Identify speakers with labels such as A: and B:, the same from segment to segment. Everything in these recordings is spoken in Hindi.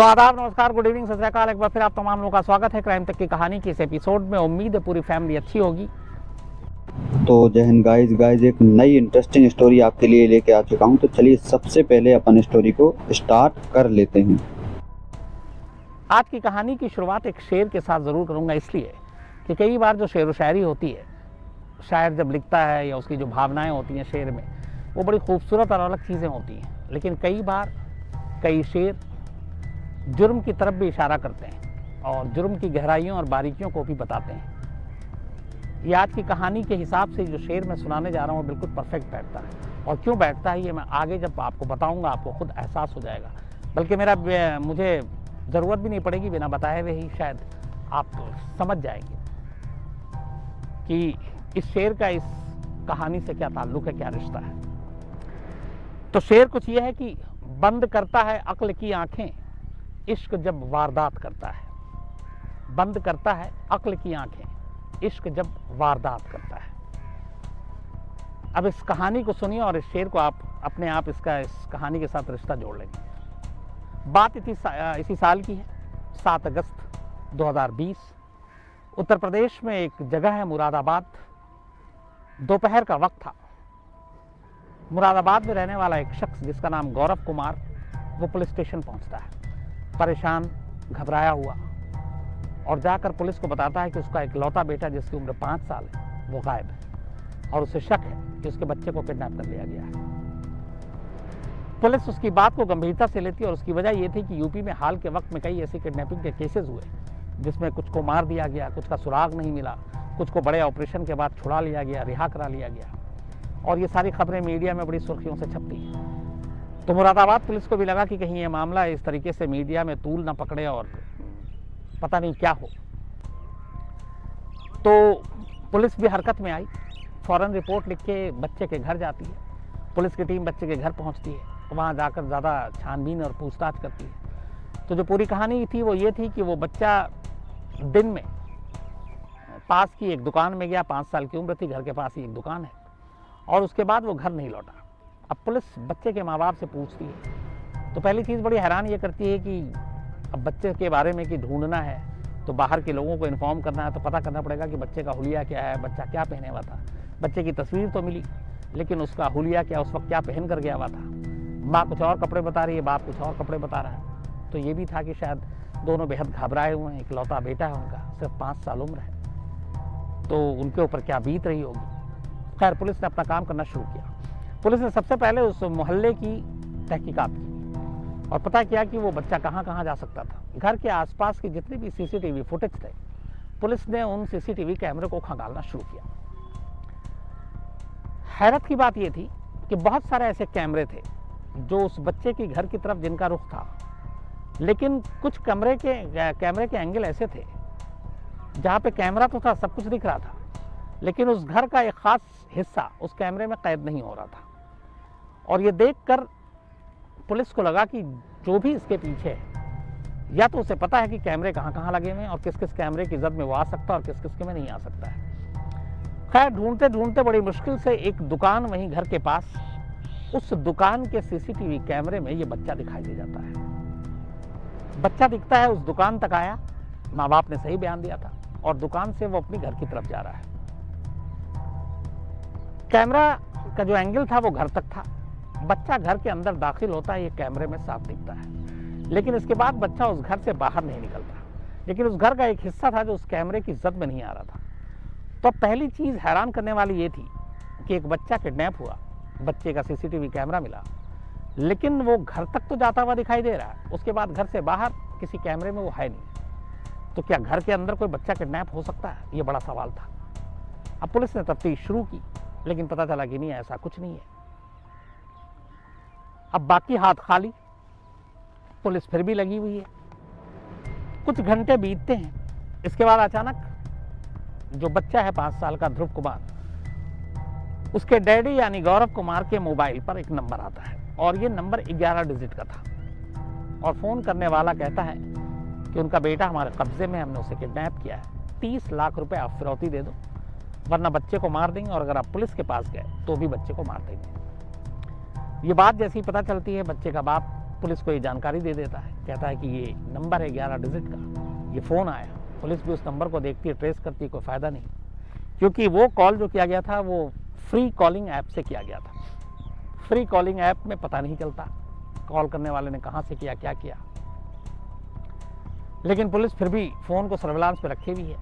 A: तो आदाब, नमस्कार, गुड इवनिंग, सत श्री अकाल। एक बार फिर आप तमाम लोगों का स्वागत है क्राइम तक की कहानी की इस एपिसोड में। उम्मीद है पूरी फैमिली अच्छी होगी।
B: तो जय हिंद गाइज एक नई इंटरेस्टिंग स्टोरी आपके लिए लेके आ चुका हूँ। तो चलिए सबसे पहले अपन स्टोरी को स्टार्ट कर लेते हैं।
A: आज की कहानी की शुरुआत एक शेर के साथ ज़रूर करूँगा, इसलिए कि कई बार जो शेर व शायरी होती है, शायर जब लिखता है या उसकी जो भावनाएं होती हैं शेर में, वो बड़ी खूबसूरत और अलग चीज़ें होती हैं। लेकिन कई बार कई शेर जुर्म की तरफ भी इशारा करते हैं और जुर्म की गहराइयों और बारीकियों को भी बताते हैं। ये आज की कहानी के हिसाब से जो शेर मैं सुनाने जा रहा हूँ बिल्कुल परफेक्ट बैठता है, और क्यों बैठता है ये मैं आगे जब आपको बताऊँगा आपको खुद एहसास हो जाएगा। बल्कि मुझे ज़रूरत भी नहीं पड़ेगी, बिना बताए हुए ही शायद आप समझ जाएंगे कि इस शेर का इस कहानी से क्या ताल्लुक़ है, क्या रिश्ता है। तो शेर कुछ ये है कि बंद करता है अक्ल की आंखें इश्क जब वारदात करता है। बंद करता है अक्ल की आंखें इश्क जब वारदात करता है। अब इस कहानी को सुनिए और इस शेर को आप अपने आप इस कहानी के साथ रिश्ता जोड़ लेंगे। बात इसी साल की है, 7 अगस्त 2020। उत्तर प्रदेश में एक जगह है मुरादाबाद। दोपहर का वक्त था। मुरादाबाद में रहने वाला एक शख्स जिसका नाम गौरव कुमार, वो पुलिस स्टेशन पहुंचता है परेशान, घबराया हुआ, और जाकर पुलिस को बताता है कि उसका इकलौता बेटा जिसकी उम्र 5 साल है वो गायब है और उसे शक है कि उसके बच्चे को किडनैप कर लिया गया है। पुलिस उसकी बात को गंभीरता से लेती है और उसकी वजह ये थी कि यूपी में हाल के वक्त में कई ऐसी किडनैपिंग के केसेस हुए जिसमें कुछ को मार दिया गया, कुछ का सुराग नहीं मिला, कुछ को बड़े ऑपरेशन के बाद छुड़ा लिया गया, रिहा करा लिया गया, और ये सारी खबरें मीडिया में बड़ी सुर्खियों से छपती हैं। तो मुरादाबाद पुलिस को भी लगा कि कहीं ये मामला इस तरीके से मीडिया में तूल ना पकड़े और पता नहीं क्या हो। तो पुलिस भी हरकत में आई, फौरन रिपोर्ट लिख के बच्चे के घर जाती है। पुलिस की टीम बच्चे के घर पहुंचती है, वहां जाकर ज़्यादा छानबीन और पूछताछ करती है। तो जो पूरी कहानी थी वो ये थी कि वो बच्चा दिन में पास की एक दुकान में गया, 5 साल की उम्र थी, घर के पास ही एक दुकान है, और उसके बाद वो घर नहीं लौटा। अब पुलिस बच्चे के माँ बाप से पूछती है तो पहली चीज़ बड़ी हैरान ये करती है कि अब बच्चे के बारे में कि ढूंढना है तो बाहर के लोगों को इन्फॉर्म करना है, तो पता करना पड़ेगा कि बच्चे का हुलिया क्या है, बच्चा क्या पहने हुआ था। बच्चे की तस्वीर तो मिली, लेकिन उसका हुलिया क्या, उस वक्त क्या पहन कर गया हुआ था। माँ कुछ और कपड़े बता रही है, बाप कुछ और कपड़े बता रहा है। तो ये भी था कि शायद दोनों बेहद घबराए हुए हैं, इकलौता बेटा है उनका, सिर्फ 5 साल उम्र है, तो उनके ऊपर क्या बीत रही होगी। खैर, पुलिस ने अपना काम करना शुरू किया। पुलिस ने सबसे पहले उस मोहल्ले की तहकीकात की और पता किया कि वो बच्चा कहाँ कहाँ जा सकता था। घर के आसपास के जितने भी सीसीटीवी फुटेज थे, पुलिस ने उन सीसीटीवी कैमरे को खंगालना शुरू किया। हैरत की बात यह थी कि बहुत सारे ऐसे कैमरे थे जो उस बच्चे के घर की तरफ जिनका रुख था, लेकिन कुछ कैमरे के एंगल ऐसे थे जहाँ पे कैमरा तो था, सब कुछ दिख रहा था, लेकिन उस घर का एक खास हिस्सा उस कैमरे में कैद नहीं हो रहा था। और ये देखकर पुलिस को लगा कि जो भी इसके पीछे है, या तो उसे पता है कि कैमरे कहाँ कहाँ लगे हुए हैं और किस किस कैमरे की जद में वो आ सकता है और किस किस के में नहीं आ सकता है। खैर, ढूंढते ढूंढते बड़ी मुश्किल से एक दुकान वहीं घर के पास, उस दुकान के सीसीटीवी कैमरे में ये बच्चा दिखाई दे जाता है। बच्चा दिखता है, उस दुकान तक आया, माँ बाप ने सही बयान दिया था, और दुकान से वो अपनी घर की तरफ जा रहा है। कैमरा का जो एंगल था वो घर तक था। बच्चा घर के अंदर दाखिल होता है, ये कैमरे में साफ दिखता है, लेकिन इसके बाद बच्चा उस घर से बाहर नहीं निकलता। लेकिन उस घर का एक हिस्सा था जो उस कैमरे की जद में नहीं आ रहा था। तो पहली चीज़ हैरान करने वाली ये थी कि एक बच्चा किडनैप हुआ, बच्चे का सीसीटीवी कैमरा मिला, लेकिन वो घर तक तो जाता हुआ दिखाई दे रहा है, उसके बाद घर से बाहर किसी कैमरे में वो है नहीं। तो क्या घर के अंदर कोई बच्चा किडनैप हो सकता है? ये बड़ा सवाल था। अब पुलिस ने तफ्तीश शुरू की, लेकिन पता चला कि नहीं, ऐसा कुछ नहीं है। अब बाकी हाथ खाली, पुलिस फिर भी लगी हुई है। कुछ घंटे बीतते हैं। इसके बाद अचानक जो बच्चा है 5 साल का, ध्रुव कुमार, उसके डैडी यानी गौरव कुमार के मोबाइल पर एक नंबर आता है, और ये नंबर 11 डिजिट का था। और फ़ोन करने वाला कहता है कि उनका बेटा हमारे कब्जे में, हमने उसे किडनैप किया है, 30 लाख रुपए आप फिरौती दे दो, वरना बच्चे को मार देंगे, और अगर आप पुलिस के पास गए तो भी बच्चे को मार देंगे। ये बात जैसी पता चलती है, बच्चे का बाप पुलिस को ये जानकारी दे देता है, कहता है कि ये नंबर है 11 डिजिट का, ये फ़ोन आया। पुलिस भी उस नंबर को देखती है, ट्रेस करती है, कोई फ़ायदा नहीं, क्योंकि वो कॉल जो किया गया था वो फ्री कॉलिंग ऐप से किया गया था। फ्री कॉलिंग ऐप में पता नहीं चलता कॉल करने वाले ने कहाँ से किया, क्या किया, लेकिन पुलिस फिर भी फ़ोन को सर्विलांस पे रखे हुई है।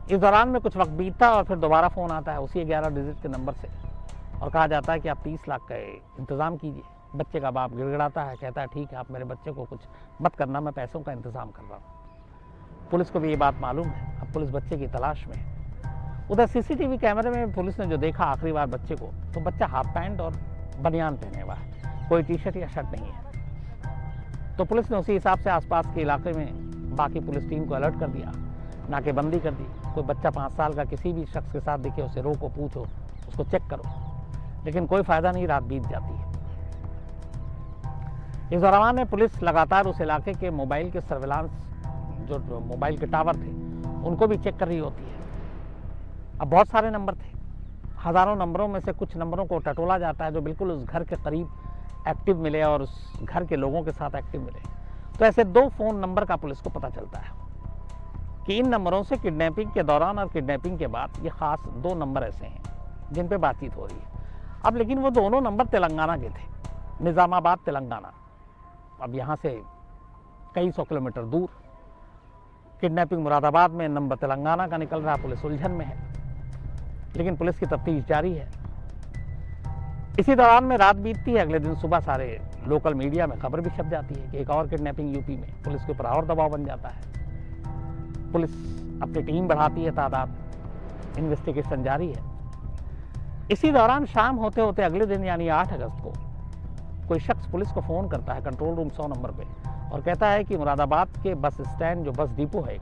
A: इस दौरान में कुछ वक्त बीतता और फिर दोबारा फ़ोन आता है उसी 11 डिजिट के नंबर से, और कहा जाता है कि आप 30 लाख का इंतज़ाम कीजिए। बच्चे का बाप गिड़गिड़ाता है, कहता है ठीक है, आप मेरे बच्चे को कुछ मत करना, मैं पैसों का इंतज़ाम कर रहा हूँ। पुलिस को भी ये बात मालूम है, अब पुलिस बच्चे की तलाश में है। उधर सीसीटीवी कैमरे में पुलिस ने जो देखा आखिरी बार बच्चे को, तो बच्चा हाफ पैंट और बनियान पहने हुआ है, कोई टी शर्ट या शर्ट नहीं है। तो पुलिस ने उसी हिसाब से आसपास के इलाके में बाकी पुलिस टीम को अलर्ट कर दिया, नाकेबंदी कर दी। कोई बच्चा 5 साल का किसी भी शख्स के साथ दिखे, उसे रोको, पूछो, उसको चेक करो, लेकिन कोई फ़ायदा नहीं, रात बीत जाती है। इस दौरान में पुलिस लगातार उस इलाके के मोबाइल के सर्विलांस, जो मोबाइल के टावर थे, उनको भी चेक कर रही होती है। अब बहुत सारे नंबर थे, हज़ारों नंबरों में से कुछ नंबरों को टटोला जाता है जो बिल्कुल उस घर के करीब एक्टिव मिले और उस घर के लोगों के साथ एक्टिव मिले। तो ऐसे 2 फ़ोन नंबर का पुलिस को पता चलता है कि इन नंबरों से किडनैपिंग के दौरान और किडनैपिंग के बाद ये ख़ास 2 नंबर ऐसे हैं जिन पे बातचीत हो रही है। अब लेकिन वो दोनों नंबर तेलंगाना के थे, निज़ामाबाद तेलंगाना। अब यहाँ से कई 100 किलोमीटर दूर, किडनैपिंग मुरादाबाद में, नंबर तेलंगाना का निकल रहा, पुलिस उलझन में है, लेकिन पुलिस की तफ्तीश जारी है। इसी दौरान में रात बीतती है, अगले दिन सुबह सारे लोकल मीडिया में खबर भी छप जाती है कि एक और किडनैपिंग यूपी में। पुलिस के ऊपर और दबाव बन जाता है, पुलिस अपनी टीम बढ़ाती है, तादाद, इन्वेस्टिगेशन जारी है। इसी दौरान शाम होते होते अगले दिन यानी 8 अगस्त को कोई शख्स पुलिस को फ़ोन करता है कंट्रोल रूम 100 नंबर पे, और कहता है कि मुरादाबाद के बस स्टैंड, जो बस डिपो है एक,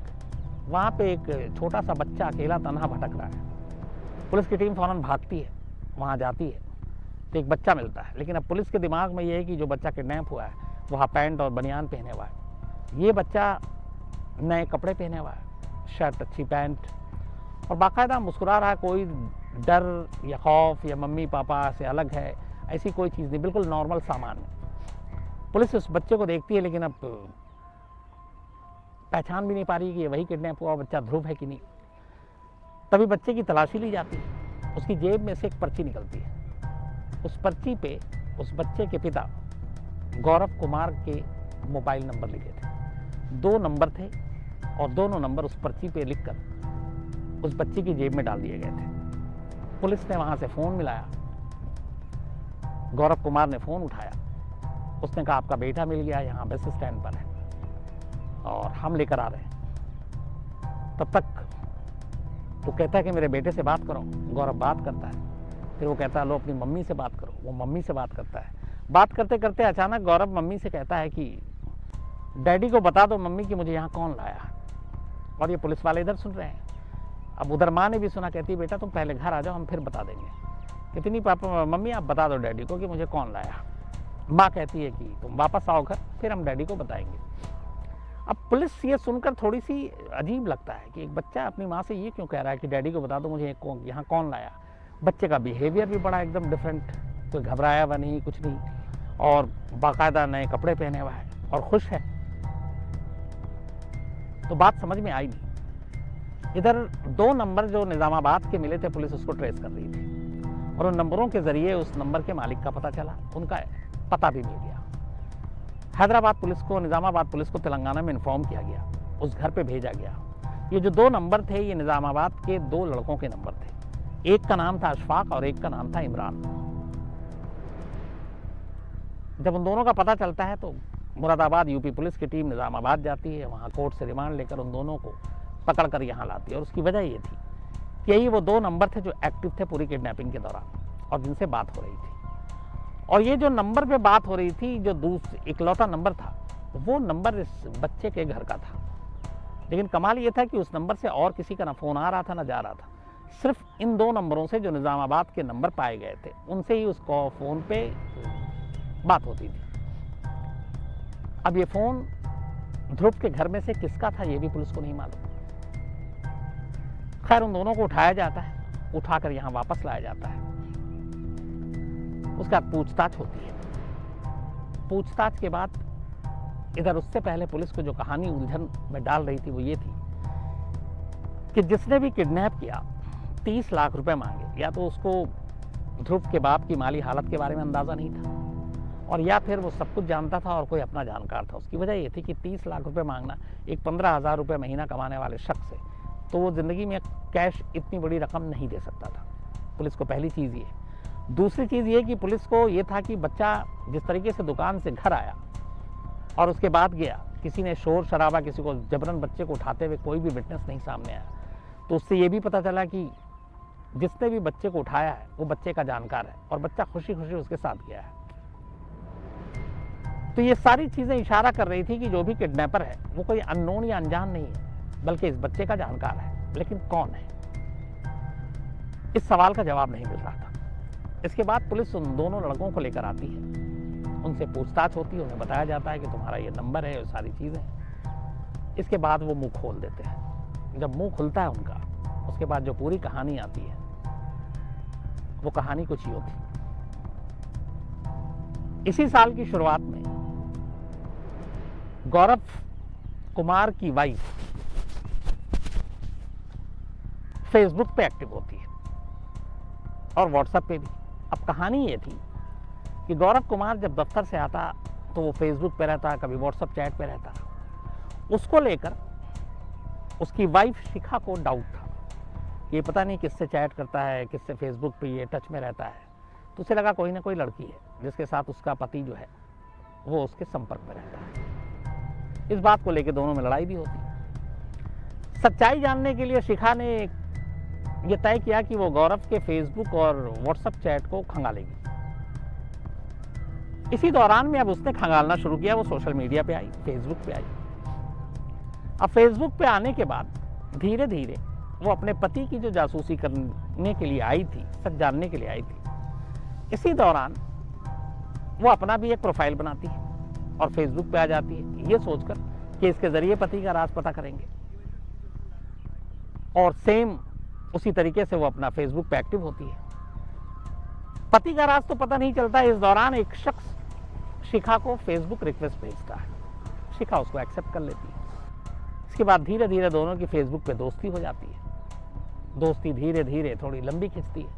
A: वहाँ पे एक छोटा सा बच्चा अकेला तन्हा भटक रहा है। पुलिस की टीम फ़ौरन भागती है, वहाँ जाती है, तो एक बच्चा मिलता है। लेकिन अब पुलिस के दिमाग में ये है कि जो बच्चा किडनैप हुआ है वो हाफ पैंट और बनियान पहने हुआ है, ये बच्चा नए कपड़े पहने हुआ है, शर्ट, अच्छी पैंट, और बाकायदा मुस्कुरा रहा है। कोई डर या खौफ या मम्मी पापा से अलग है, ऐसी कोई चीज़ नहीं, बिल्कुल नॉर्मल सामान है। पुलिस उस बच्चे को देखती है, लेकिन अब पहचान भी नहीं पा रही कि ये वही किडनैप हुआ बच्चा ध्रुव है कि नहीं। तभी बच्चे की तलाशी ली जाती है, उसकी जेब में से एक पर्ची निकलती है। उस पर्ची पे उस बच्चे के पिता गौरव कुमार के मोबाइल नंबर लिखे थे। 2 नंबर थे और दोनों नंबर उस पर्ची पे लिखकर उस बच्चे की जेब में डाल दिए गए थे। पुलिस ने वहाँ से फ़ोन मिलाया, गौरव कुमार ने फ़ोन उठाया, उसने कहा आपका बेटा मिल गया, यहाँ बस स्टैंड पर है और हम लेकर आ रहे हैं। तब तक वो कहता है कि मेरे बेटे से बात करो। गौरव बात करता है, फिर वो कहता है लो अपनी मम्मी से बात करो। वो मम्मी से बात करता है। बात करते करते अचानक गौरव मम्मी से कहता है कि डैडी को बता दो मम्मी कि मुझे यहाँ कौन लाया। और ये पुलिस वाले इधर सुन रहे हैं। अब उधर माँ ने भी सुना, कहती है बेटा तुम पहले घर आ जाओ, हम फिर बता देंगे। कितनी पापा मम्मी आप बता दो डैडी को कि मुझे कौन लाया। माँ कहती है कि तुम वापस आओ घर, फिर हम डैडी को बताएंगे। अब पुलिस ये सुनकर थोड़ी सी अजीब लगता है कि एक बच्चा अपनी माँ से ये क्यों कह रहा है कि डैडी को बता दो मुझे यहाँ कौन लाया। बच्चे का बिहेवियर भी बड़ा एकदम डिफरेंट, कोई घबराया हुआ नहीं, कुछ नहीं, और बाकायदा नए कपड़े पहने हुआ है और खुश है। तो बात समझ में आई नहीं। इधर 2 नंबर जो निज़ामाबाद के मिले थे, पुलिस उसको ट्रेस कर रही थी और उन नंबरों के ज़रिए उस नंबर के मालिक का पता चला, उनका पता भी मिल गया। हैदराबाद पुलिस को, निज़ामाबाद पुलिस को तेलंगाना में इन्फॉर्म किया गया, उस घर पे भेजा गया। ये जो 2 नंबर थे, ये निज़ामाबाद के 2 लड़कों के नंबर थे। एक का नाम था अशफाक और एक का नाम था इमरान। जब उन दोनों का पता चलता है तो मुरादाबाद यूपी पुलिस की टीम निज़ामाबाद जाती है, वहाँ कोर्ट से रिमांड लेकर उन दोनों को पकड़ कर यहाँ लाती है। और उसकी वजह ये थी कि यही वो 2 नंबर थे जो एक्टिव थे पूरी किडनैपिंग के दौरान और जिनसे बात हो रही थी। और ये जो नंबर पे बात हो रही थी, जो इकलौता नंबर था, वो नंबर इस बच्चे के घर का था। लेकिन कमाल ये था कि उस नंबर से और किसी का ना फ़ोन आ रहा था ना जा रहा था। सिर्फ इन 2 नंबरों से जो निज़ामाबाद के नंबर पाए गए थे, उनसे ही उसको फ़ोन पे बात होती थी। अब ये फ़ोन ध्रुव के घर में से किसका था ये भी पुलिस को नहीं मालूम। खैर उन दोनों को उठाया जाता है, उठाकर यहाँ वापस लाया जाता है। उसके बाद पूछताछ होती है। पूछताछ के बाद इधर उससे पहले पुलिस को जो कहानी उलझन में डाल रही थी वो ये थी कि जिसने भी किडनैप किया 30 लाख रुपए मांगे, या तो उसको ध्रुव के बाप की माली हालत के बारे में अंदाज़ा नहीं था, और या फिर वो सब कुछ जानता था और कोई अपना जानकार था। उसकी वजह ये थी कि 30 लाख रुपए मांगना एक 15,000 रुपये महीना कमाने वाले शख्स से, तो वो ज़िंदगी में कैश इतनी बड़ी रकम नहीं दे सकता था। पुलिस को पहली चीज़ ये। दूसरी चीज़ ये कि पुलिस को ये था कि बच्चा जिस तरीके से दुकान से घर आया और उसके बाद गया, किसी ने शोर शराबा, किसी को जबरन बच्चे को उठाते हुए कोई भी विटनेस नहीं सामने आया, तो उससे ये भी पता चला कि जिसने भी बच्चे को उठाया है वो बच्चे का जानकार है और बच्चा खुशी खुशी उसके साथ गया है। तो ये सारी चीज़ें इशारा कर रही थी कि जो भी किडनैपर है वो कोई अननोन या अनजान नहीं है, बल्कि इस बच्चे का जानकार है। लेकिन कौन है, इस सवाल का जवाब नहीं मिल रहा था। इसके बाद पुलिस उन दोनों लड़कों को लेकर आती है, उनसे पूछताछ होती है, उन्हें बताया जाता है कि तुम्हारा ये नंबर है, ये सारी चीज़ें। इसके बाद वो मुंह खोल देते हैं। जब मुंह खुलता है उनका, उसके बाद जो पूरी कहानी आती है वो कहानी कुछ ही होती। इसी साल की शुरुआत में गौरव कुमार की वाइफ फेसबुक पे एक्टिव होती है और व्हाट्सएप पे भी। अब कहानी ये थी कि गौरव कुमार जब दफ्तर से आता तो वो फेसबुक पे रहता, कभी व्हाट्सएप चैट पे रहता। उसको लेकर उसकी वाइफ शिखा को डाउट था, ये पता नहीं किससे चैट करता है, किससे फेसबुक पे ये टच में रहता है। तो उसे लगा कोई ना कोई लड़की है जिसके साथ उसका पति जो है वो उसके संपर्क में रहता है। इस बात को लेकर दोनों में लड़ाई भी होती। सच्चाई जानने के लिए शिखा ने ये तय किया कि वो गौरव के फेसबुक और व्हाट्सएप चैट को खंगालेगी। इसी दौरान में अब उसने खंगालना शुरू किया। वो सोशल मीडिया पे आई, फेसबुक पे आई। अब फेसबुक पे आने के बाद धीरे धीरे वो अपने पति की जो जासूसी करने के लिए आई थी, सच जानने के लिए आई थी, इसी दौरान वो अपना भी एक प्रोफाइल बनाती है और फेसबुक पे आ जाती है, ये सोचकर कि इसके जरिए पति का राज पता करेंगे। और सेम उसी तरीके से वो अपना फेसबुक पे एक्टिव होती है। पति का राज तो पता नहीं चलता। इस दौरान एक शख्स शिखा को फेसबुक रिक्वेस्ट भेजता है, शिखा उसको एक्सेप्ट कर लेती है। इसके बाद धीरे धीरे दोनों की फेसबुक पे दोस्ती हो जाती है। दोस्ती धीरे धीरे थोड़ी लंबी खिंचती है।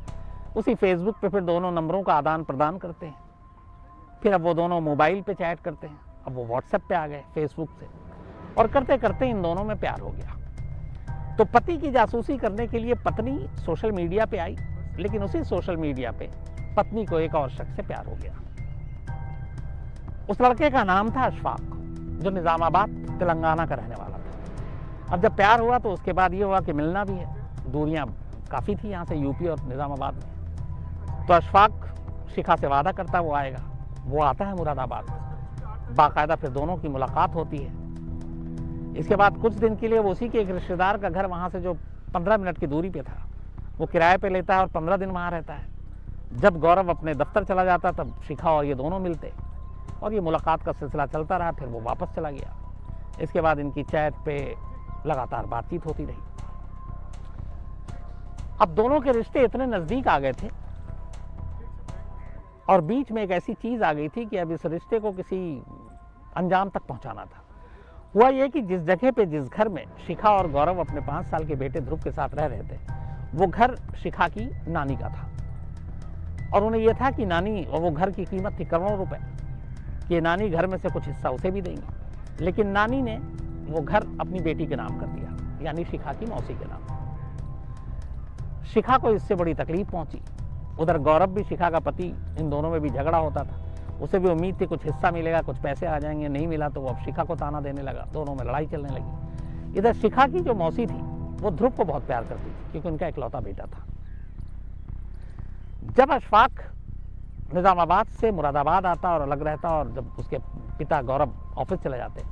A: उसी फेसबुक पे फिर दोनों नंबरों का आदान प्रदान करते हैं। फिर अब वो दोनों मोबाइल पे चैट करते हैं। अब वो व्हाट्सएप पे आ गए फेसबुक से, और करते करते इन दोनों में प्यार हो गया। तो पति की जासूसी करने के लिए पत्नी सोशल मीडिया पे आई, लेकिन उसी सोशल मीडिया पे पत्नी को एक और शख्स से प्यार हो गया। उस लड़के का नाम था अशफाक, जो निजामाबाद तेलंगाना का रहने वाला था। अब जब प्यार हुआ तो उसके बाद ये हुआ कि मिलना भी है, दूरियां काफ़ी थी यहाँ से यूपी और निजामाबाद में। तो अशफाक शिखा से वादा करता वो आएगा। वो आता है मुरादाबाद, बाकायदा फिर दोनों की मुलाकात होती है। इसके बाद कुछ दिन के लिए वो उसी के एक रिश्तेदार का घर वहाँ से जो 15 मिनट की दूरी पे था वो किराए पे लेता है और 15 दिन वहाँ रहता है। जब गौरव अपने दफ्तर चला जाता तब शिखा और ये दोनों मिलते और ये मुलाकात का सिलसिला चलता रहा। फिर वो वापस चला गया। इसके बाद इनकी चैट पे लगातार बातचीत होती रही। अब दोनों के रिश्ते इतने नज़दीक आ गए थे और बीच में एक ऐसी चीज़ आ गई थी कि अब इस रिश्ते को किसी अंजाम तक पहुंचाना था। हुआ ये कि जिस जगह पे, जिस घर में शिखा और गौरव अपने 5 साल के बेटे ध्रुव के साथ रह रहे थे, वो घर शिखा की नानी का था। और उन्हें यह था कि नानी, और वो घर की कीमत थी करोड़ों रुपए, कि नानी घर में से कुछ हिस्सा उसे भी देंगी। लेकिन नानी ने वो घर अपनी बेटी के नाम कर दिया, यानी शिखा की मौसी के नाम। शिखा को इससे बड़ी तकलीफ पहुंची। उधर गौरव भी, शिखा का पति, इन दोनों में भी झगड़ा होता था। उसे भी उम्मीद थी कुछ हिस्सा मिलेगा, कुछ पैसे आ जाएंगे। नहीं मिला तो वो अब शिखा को ताना देने लगा। दोनों में लड़ाई चलने लगी। इधर शिखा की जो मौसी थी वो ध्रुव को बहुत प्यार करती थी, क्योंकि उनका इकलौता बेटा था। जब अशफाक निजामाबाद से मुरादाबाद आता और अलग रहता, और जब उसके पिता गौरव ऑफिस चले जाते,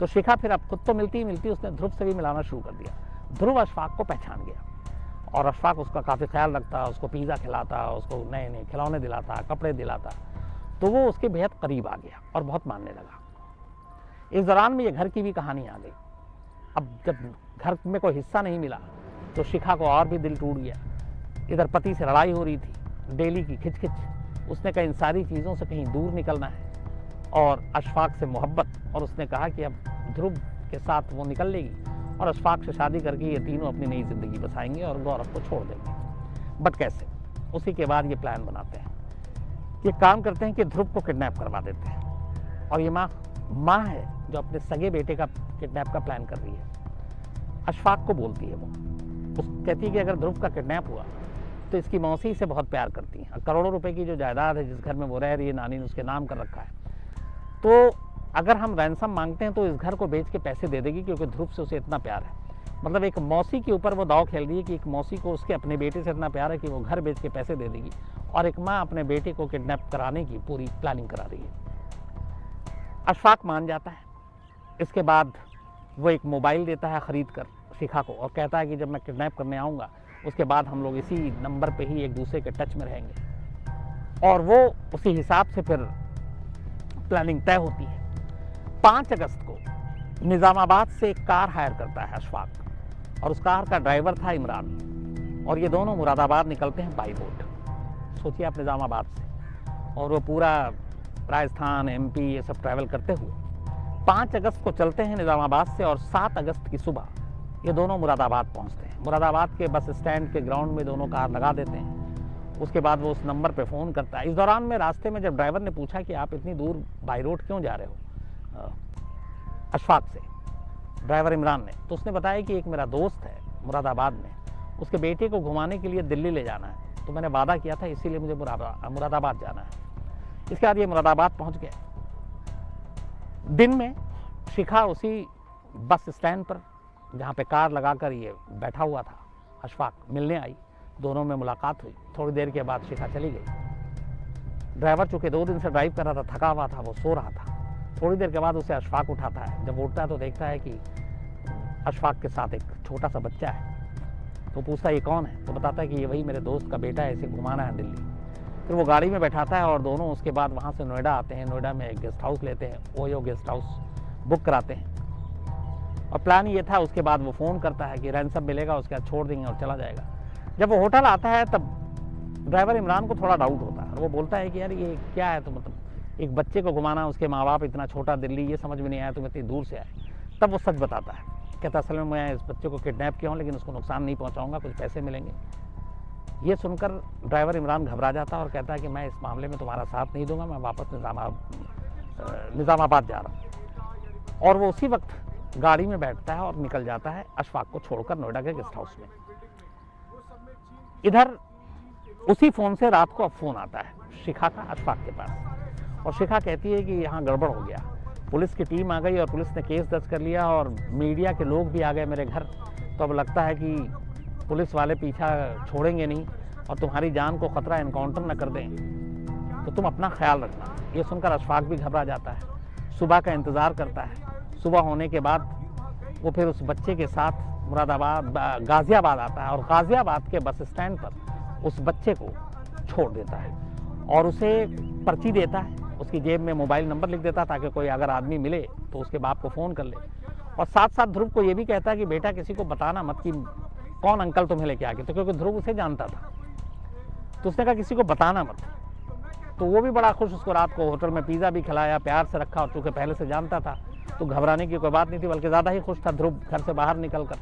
A: तो शिखा फिर अब खुद तो मिलती ही मिलती, उसने ध्रुव से भी मिलाना शुरू कर दिया। ध्रुव अशफाक को पहचान गया और अशफाक उसका काफ़ी ख्याल रखता, उसको पिज़्ज़ा खिलाता, उसको नए नए खिलौने दिलाता, कपड़े दिलाता। तो वो उसके बेहद करीब आ गया और बहुत मानने लगा। इस दौरान में ये घर की भी कहानी आ गई। अब जब घर में कोई हिस्सा नहीं मिला तो शिखा को और भी दिल टूट गया। इधर पति से लड़ाई हो रही थी, डेली की खिचखिच। उसने कहा इन सारी चीज़ों से कहीं दूर निकलना है, और अशफाक से मोहब्बत, और उसने कहा कि अब ध्रुव के साथ वो निकल लेगी और अशफाक से शादी करके ये तीनों अपनी नई ज़िंदगी बसाएंगे और गौरव को छोड़ देंगे। बट कैसे? उसी के बाद ये प्लान बनाते हैं, ये काम करते हैं कि ध्रुव को किडनैप करवा देते हैं। और ये माँ है जो अपने सगे बेटे का किडनैप का प्लान कर रही है। अशफाक को बोलती है वो, कहती है कि अगर ध्रुव का किडनैप हुआ तो इसकी मौसी से बहुत प्यार करती हैं, करोड़ों रुपए की जो जायदाद है जिस घर में वो रह रही है, नानी ने उसके नाम कर रखा है, तो अगर हम रैंसम मांगते हैं तो इस घर को बेच के पैसे दे देगी, क्योंकि ध्रुव से उसे इतना प्यार है। मतलब एक मौसी के ऊपर वो दाव खेल रही है कि एक मौसी को उसके अपने बेटे से इतना प्यार है कि वो घर बेच के पैसे दे देगी, और एक माँ अपने बेटे को किडनैप कराने की पूरी प्लानिंग करा रही है। अशफाक मान जाता है। इसके बाद वो एक मोबाइल देता है ख़रीद कर शिखा को, और कहता है कि जब मैं किडनैप करने आऊँगा उसके बाद हम लोग इसी नंबर पे ही एक दूसरे के टच में रहेंगे। और वो उसी हिसाब से फिर प्लानिंग तय होती है। 5 अगस्त को निज़ामाबाद से एक कार हायर करता है अशफाक, और उस कार का ड्राइवर था इमरान, और ये दोनों मुरादाबाद निकलते हैं बाई बोट। सोचिए आप, निज़ामाबाद से, और वो पूरा राजस्थान, MP ये सब ट्रैवल करते हुए 5 अगस्त को चलते हैं निज़ामाबाद से, और 7 अगस्त की सुबह ये दोनों मुरादाबाद पहुंचते हैं। मुरादाबाद के बस स्टैंड के ग्राउंड में दोनों कार लगा देते हैं। उसके बाद वो उस नंबर पे फ़ोन करता है। इस दौरान में रास्ते में जब ड्राइवर ने पूछा कि आप इतनी दूर बाई रोड क्यों जा रहे हो अशफाक से, ड्राइवर इमरान ने, तो उसने बताया कि एक मेरा दोस्त है मुरादाबाद में, उसके बेटे को घुमाने के लिए दिल्ली ले जाना है, तो मैंने वादा किया था, इसीलिए मुझे मुरादाबाद जाना है। इसके बाद ये मुरादाबाद पहुंच गए। दिन में शिखा उसी बस स्टैंड पर जहाँ पे कार लगाकर ये बैठा हुआ था अशफाक, मिलने आई। दोनों में मुलाकात हुई। थोड़ी देर के बाद शिखा चली गई। ड्राइवर चूँकि 2 दिन से ड्राइव कर रहा था, थका हुआ था, वो सो रहा था। थोड़ी देर के बाद उसे अशफाक उठाता है। जब उठता है तो देखता है कि अशफाक के साथ एक छोटा सा बच्चा है। तो पूछता है ये कौन है, तो बताता है कि ये वही मेरे दोस्त का बेटा है, इसे घुमाना है दिल्ली। फिर वो गाड़ी में बैठाता है और दोनों उसके बाद वहाँ से नोएडा आते हैं। नोएडा में एक गेस्ट हाउस लेते हैं, ओयो गेस्ट हाउस बुक कराते हैं। और प्लान ये था, उसके बाद वो फ़ोन करता है कि रैंसम मिलेगा, उसके बाद छोड़ देंगे और चला जाएगा। जब वो होटल आता है तब ड्राइवर इमरान को थोड़ा डाउट होता है, और वो बोलता है कि यार ये क्या है, तो मतलब एक बच्चे को घुमाना, उसके माँ बाप इतना छोटा, दिल्ली, ये समझ में नहीं आया, तुम इतनी दूर से आए। तब वो सच बताता है, कहता असल में मैं इस बच्चे को किडनैप किया हूँ, लेकिन उसको नुकसान नहीं पहुँचाऊँगा, कुछ पैसे मिलेंगे। ये सुनकर ड्राइवर इमरान घबरा जाता है और कहता है कि मैं इस मामले में तुम्हारा साथ नहीं दूंगा, मैं वापस निज़ामाबाद जा रहा हूँ। और वो उसी वक्त गाड़ी में बैठता है और निकल जाता है अशफाक को छोड़कर नोएडा के गेस्ट हाउस में। इधर उसी फ़ोन से रात को अब फ़ोन आता है शिखा का अशफाक के पास, और शिखा कहती है कि यहाँ गड़बड़ हो गया, पुलिस की टीम आ गई और पुलिस ने केस दर्ज कर लिया, और मीडिया के लोग भी आ गए मेरे घर, तो अब लगता है कि पुलिस वाले पीछा छोड़ेंगे नहीं और तुम्हारी जान को ख़तरा, एनकाउंटर न कर दें, तो तुम अपना ख्याल रखना। ये सुनकर अशफाक भी घबरा जाता है। सुबह का इंतज़ार करता है। सुबह होने के बाद वो फिर उस बच्चे के साथ गाज़ियाबाद आता है, और गाज़ियाबाद के बस स्टैंड पर उस बच्चे को छोड़ देता है और उसे पर्ची देता है। उसकी जेब में मोबाइल नंबर लिख देता ताकि कोई अगर आदमी मिले तो उसके बाप को फ़ोन कर ले, और साथ साथ ध्रुव को ये भी कहता है कि बेटा किसी को बताना मत कि कौन अंकल तुम्हें लेके आ गए, तो क्योंकि ध्रुव उसे जानता था, तो उसने कहा किसी को बताना मत। तो वो भी बड़ा खुश, उसको रात को होटल में पिज़्ज़ा भी खिलाया, प्यार से रखा, और चूँकि पहले से जानता था तो घबराने की कोई बात नहीं थी, बल्कि ज़्यादा ही खुश था ध्रुव घर से बाहर निकल कर।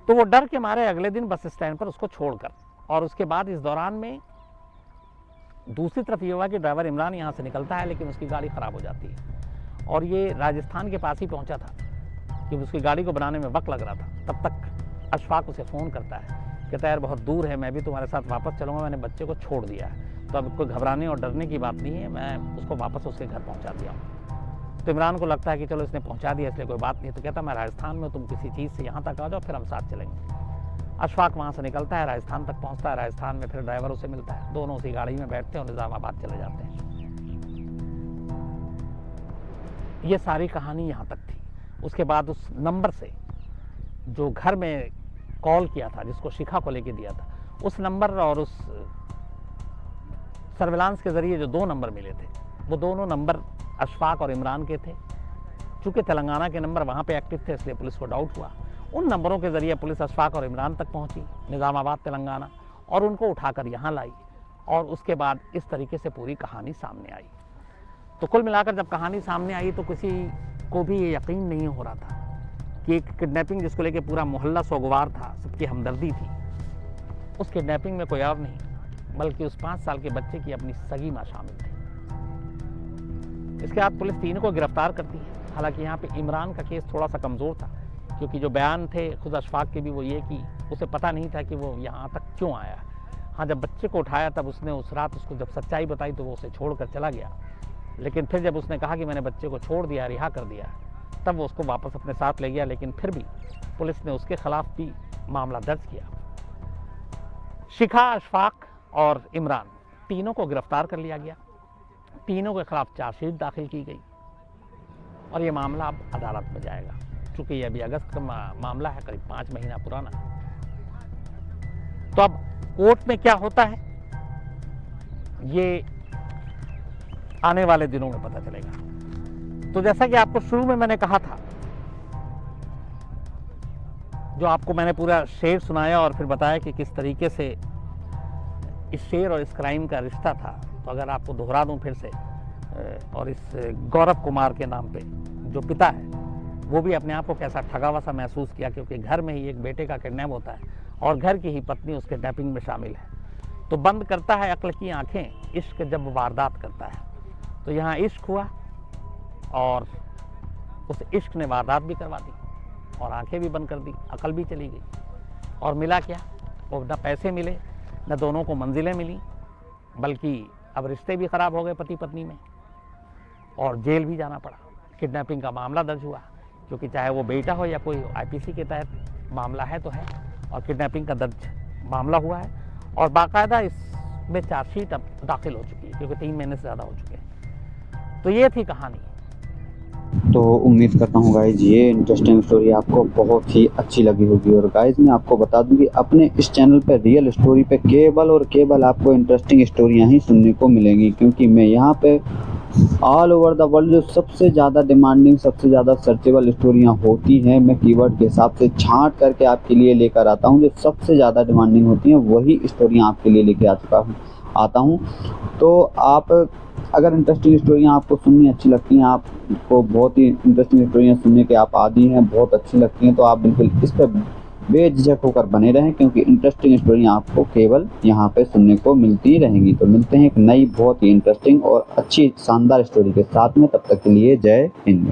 A: तो वो डर के मारे अगले दिन बस स्टैंड पर उसको छोड़कर, और उसके बाद इस दौरान में दूसरी तरफ ये हुआ कि ड्राइवर इमरान यहाँ से निकलता है, लेकिन उसकी गाड़ी ख़राब हो जाती है, और ये राजस्थान के पास ही पहुँचा था कि उसकी गाड़ी को बनाने में वक्त लग रहा था। तब तक अशफाक उसे फ़ोन करता है, कहता है यार बहुत दूर है, मैं भी तुम्हारे साथ वापस चलूँगा, मैंने बच्चे को छोड़ दिया है, तो अब कोई घबराने और डरने की बात नहीं है, मैं उसको वापस उसके घर पहुँचा दिया हूँ। तो इमरान को लगता है कि चलो इसने पहुँचा दिया इसलिए कोई बात नहीं, तो कहता मैं राजस्थान में, तुम किसी चीज़ से यहाँ तक आ जाओ, फिर हम साथ चलेंगे। अशफाक वहाँ से निकलता है, राजस्थान तक पहुँचता है। राजस्थान में फिर ड्राइवर उसे मिलता है, दोनों उसी गाड़ी में बैठते हैं और निज़ामाबाद चले जाते हैं। ये सारी कहानी यहाँ तक थी। उसके बाद उस नंबर से जो घर में कॉल किया था, जिसको शिखा को लेके दिया था, उस नंबर और उस सर्विलांस के ज़रिए जो 2 नंबर मिले थे, वो दोनों नंबर अशफाक और इमरान के थे। चूँकि तेलंगाना के नंबर वहाँ पे एक्टिव थे, इसलिए पुलिस को डाउट हुआ। उन नंबरों के ज़रिए पुलिस अशफाक और इमरान तक पहुँची, निज़ामाबाद तेलंगाना, और उनको उठाकर यहाँ लाई, और उसके बाद इस तरीके से पूरी कहानी सामने आई। तो कुल मिलाकर जब कहानी सामने आई तो किसी को भी ये यकीन नहीं हो रहा था कि एक किडनैपिंग जिसको लेके पूरा मोहल्ला सोगवार था, सबकी हमदर्दी थी, उस किडनैपिंग में कोई और नहीं बल्कि उस 5 साल के बच्चे की अपनी सगी माँ शामिल थी। इसके बाद पुलिस तीनों को गिरफ्तार करती है। हालांकि यहाँ पे इमरान का केस थोड़ा सा कमज़ोर था, क्योंकि जो बयान थे खुद अशफाक के भी वो ये कि उसे पता नहीं था कि वो यहाँ तक क्यों आया। हाँ, जब बच्चे को उठाया तब उसने उस रात उसको जब सच्चाई बताई तो वो उसे छोड़कर चला गया, लेकिन फिर जब उसने कहा कि मैंने बच्चे को छोड़ दिया, रिहा कर दिया, तब वो उसको वापस अपने साथ ले गया। लेकिन फिर भी पुलिस ने उसके खिलाफ भी मामला दर्ज किया। शिखा, अशफाक और इमरान तीनों को गिरफ्तार कर लिया गया। तीनों के खिलाफ चार्जशीट दाखिल की गई और ये मामला अब अदालत में जाएगा। चूँकि ये अभी अगस्त का मामला है, करीब 5 महीना पुराना। तो अब कोर्ट में क्या होता है ये आने वाले दिनों में पता चलेगा। तो जैसा कि आपको शुरू में मैंने कहा था, जो आपको मैंने पूरा शेर सुनाया और फिर बताया कि किस तरीके से इस शेर और इस क्राइम का रिश्ता था, तो अगर आपको दोहरा दूं फिर से, और इस गौरव कुमार के नाम पे जो पिता है वो भी अपने आप को कैसा ठगा हुआ सा महसूस किया, क्योंकि घर में ही एक बेटे का किडनैप होता है और घर की ही पत्नी उस किडनैपिंग में शामिल है। तो बंद करता है अक्ल की आंखें इश्क जब वारदात करता है। तो यहाँ इश्क हुआ और उस इश्क ने वारदात भी करवा दी और आंखें भी बंद कर दी, अकल भी चली गई। और मिला क्या? वो न पैसे मिले, न दोनों को मंजिलें मिली, बल्कि अब रिश्ते भी ख़राब हो गए पति पत्नी में और जेल भी जाना पड़ा। किडनैपिंग का मामला दर्ज हुआ, क्योंकि चाहे वो बेटा हो या कोई हो, आईपीसी के तहत मामला है तो है, और किडनैपिंग का दर्ज मामला हुआ है और बाकायदा इसमें चार्जशीट अब दाखिल हो चुकी है, क्योंकि 3 महीने से ज़्यादा हो चुके हैं। तो ये थी कहानी।
B: तो उम्मीद करता हूँ गाइज ये इंटरेस्टिंग स्टोरी आपको बहुत ही अच्छी लगी होगी। और गाइज मैं आपको बता दूं कि अपने इस चैनल पे रियल स्टोरी पे केवल और केवल आपको इंटरेस्टिंग स्टोरियाँ ही सुनने को मिलेंगी, क्योंकि मैं यहाँ पे ऑल ओवर द वर्ल्ड जो सबसे ज़्यादा डिमांडिंग, सबसे ज़्यादा सर्चेबल स्टोरियाँ होती हैं, मैं कीवर्ड के हिसाब से छांट करके आपके लिए लेकर आता हूँ। जो सबसे ज़्यादा डिमांडिंग होती हैं वही स्टोरियाँ आपके लिए लेके आता हूँ। तो आप अगर इंटरेस्टिंग स्टोरियाँ आपको सुननी अच्छी लगती हैं, आपको बहुत ही इंटरेस्टिंग स्टोरियाँ सुनने के आप आदी हैं, बहुत अच्छी लगती हैं, तो आप बिल्कुल इस पर बेझिझक होकर बने रहें, क्योंकि इंटरेस्टिंग स्टोरियाँ आपको केवल यहाँ पे सुनने को मिलती रहेंगी। तो मिलते हैं एक नई बहुत ही इंटरेस्टिंग और अच्छी शानदार स्टोरी के साथ में, तब तक के लिए जय हिंद।